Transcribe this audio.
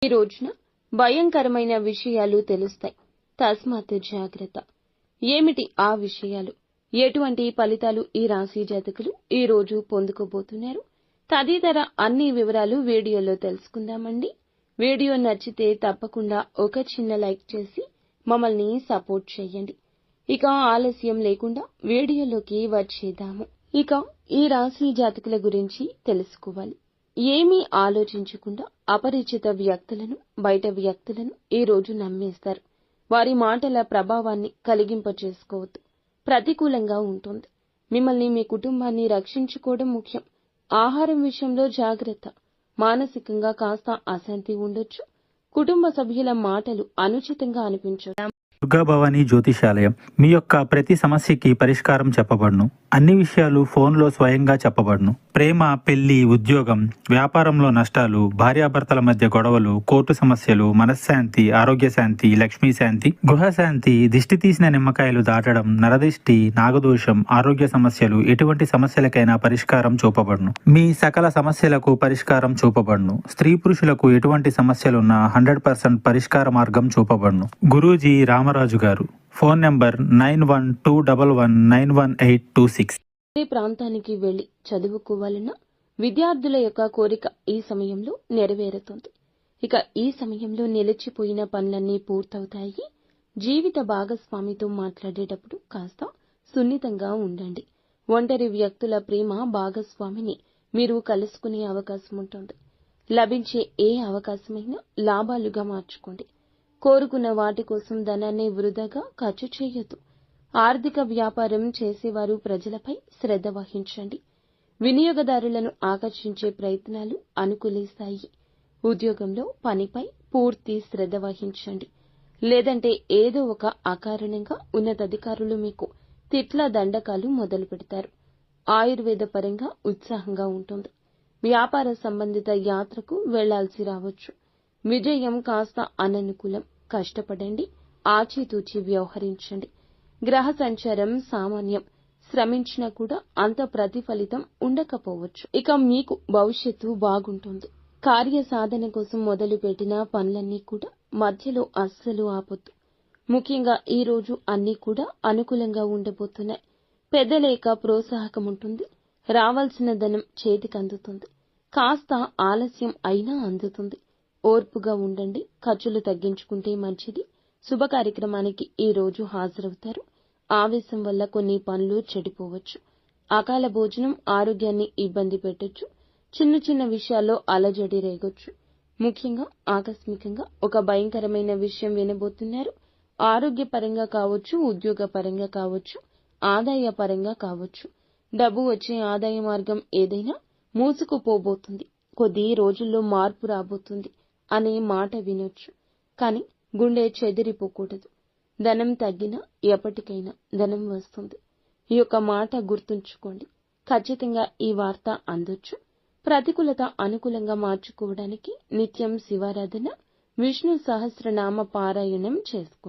ఈ రోజున భయంకరమైన విషయాలు తెలుస్తాయి. తస్మాత్ జాగ్రత్త. ఏమిటి ఆ విషయాలు? ఎటువంటి ఫలితాలు ఈ రాశి జాతకులు ఈ రోజు పొందుకోబోతున్నారు? తదితర అన్ని వివరాలు వీడియోలో తెలుసుకుందామండి. వీడియో నచ్చితే తప్పకుండా ఒక చిన్న లైక్ చేసి మమ్మల్ని సపోర్ట్ చేయండి. ఇక ఆలస్యం లేకుండా వీడియోలోకి వచ్చేద్దాము. ఇక ఈ రాశి జాతకుల గురించి తెలుసుకోవాలి. ఏమీ ఆలోచించకుండా అపరిచిత వ్యక్తులను, బయట వ్యక్తులను ఈ రోజు నమ్మేస్తారు. వారి మాటల ప్రభావాన్ని కలిగింపచేసుకోవద్దు. ప్రతికూలంగా ఉంటుంది. మిమ్మల్ని, మీ కుటుంబాన్ని రక్షించుకోవడం ముఖ్యం. ఆహారం విషయంలో జాగ్రత్త. మానసికంగా కాస్త అశాంతి ఉండొచ్చు. కుటుంబ సభ్యుల మాటలు అనుచితంగా అనిపించవచ్చు. దుర్గాభవాని జ్యోతిషాలయం మీ యొక్క ప్రతి సమస్యకి పరిష్కారం చెప్పబడును. అన్ని విషయాలు ఫోన్లో స్వయంగా చెప్పబడును. ప్రేమ, పెళ్లి, ఉద్యోగం, వ్యాపారంలో నష్టాలు, భార్యాభర్తల మధ్య గొడవలు, కోర్టు సమస్యలు, మనశ్శాంతి, ఆరోగ్య శాంతి, లక్ష్మీ శాంతి, గృహశాంతి, దిష్టి తీసిన నిమ్మకాయలు దాటడం, నరదిష్టి, నాగదోషం, ఆరోగ్య సమస్యలు, ఎటువంటి సమస్యలకైనా పరిష్కారం చూపబడును. మీ సకల సమస్యలకు పరిష్కారం చూపబడును. స్త్రీ పురుషులకు ఎటువంటి సమస్యలున్నా 100% పరిష్కార మార్గం చూపబడును. గురూజీ రామరాజు గారు. Phone number 9121191826. ప్రాంతానికి వెళ్లి చదువుకోవాలన్న విద్యార్థుల యొక్క కోరిక ఈ సమయంలో నెరవేరుతుంది. ఇక ఈ సమయంలో నిలిచిపోయిన పనులన్నీ పూర్తవుతాయి. జీవిత భాగస్వామితో మాట్లాడేటప్పుడు కాస్త సున్నితంగా ఉండండి. ఒంటరి వ్యక్తుల ప్రేమ భాగస్వామిని మీరు కలుసుకునే అవకాశం ఉంటుంది. లభించే ఏ అవకాశమైనా లాభాలుగా మార్చుకోండి. కోరుకున్న వాటి కోసం ధనాన్ని వృధాగా ఖర్చు చేయొద్దు. ఆర్థిక వ్యాపారం చేసేవారు ప్రజలపై శ్రద్ధ వహించండి. వినియోగదారులను ఆకర్షించే ప్రయత్నాలు అనుకూలిస్తాయి. ఉద్యోగంలో పనిపై పూర్తి శ్రద్ధ వహించండి. లేదంటే ఏదో ఒక అకారణంగా ఉన్నతాధికారులు మీకు తిట్ల దండకాలు మొదలు పెడతారు. ఆయుర్వేద పరంగా ఉత్సాహంగా ఉంటుంది. వ్యాపార సంబంధిత యాత్రకు వెళ్లాల్సి రావచ్చు. విజయం కాస్త అననుకూలం. కష్టపడండి. ఆచితూచి వ్యవహరించండి. గ్రహ సంచారం సామాన్యం. శ్రమించినా కూడా అంత ప్రతిఫలితం ఉండకపోవచ్చు. ఇక మీకు భవిష్యత్తు బాగుంటుంది. కార్య సాధన కోసం మొదలుపెట్టిన పనులన్నీ కూడా మధ్యలో అస్సలు ఆపొద్దు. ముఖ్యంగా ఈ రోజు అన్నీ కూడా అనుకూలంగా ఉండబోతున్నాయి. పెద్దల యొక్క ప్రోత్సాహకం ఉంటుంది. రావాల్సిన ధనం చేతికి అందుతుంది. కాస్త ఆలస్యం అయినా అందుతుంది. ఓర్పుగా ఉండండి. ఖర్చులు తగ్గించుకుంటే మంచిది. శుభ కార్యక్రమానికి ఈ రోజు హాజరవుతారు. ఆవేశం వల్ల కొన్ని పనులు చెడిపోవచ్చు. అకాల భోజనం ఆరోగ్యాన్ని ఇబ్బంది పెట్టొచ్చు. చిన్న చిన్న విషయాల్లో అలజడి రేగొచ్చు. ముఖ్యంగా ఆకస్మికంగా ఒక భయంకరమైన విషయం వినబోతున్నారు. ఆరోగ్యపరంగా కావచ్చు, ఉద్యోగ పరంగా కావచ్చు, ఆదాయ పరంగా కావచ్చు. డబ్బు వచ్చే ఆదాయ మార్గం ఏదైనా మూసుకుపోబోతుంది. కొద్ది రోజుల్లో మార్పు రాబోతుంది అనే మాట వినొచ్చు. కానీ గుండె చెదిరిపోకూడదు. ధనం తగ్గినా ఎప్పటికైనా ధనం వస్తుంది. ఈ యొక్క మాట గుర్తుంచుకోండి. ఖచ్చితంగా ఈ వార్త అందొచ్చు. ప్రతికూలత అనుకూలంగా మార్చుకోవడానికి నిత్యం శివారాధన, విష్ణు సహస్రనామ పారాయణం చేసుకోండి.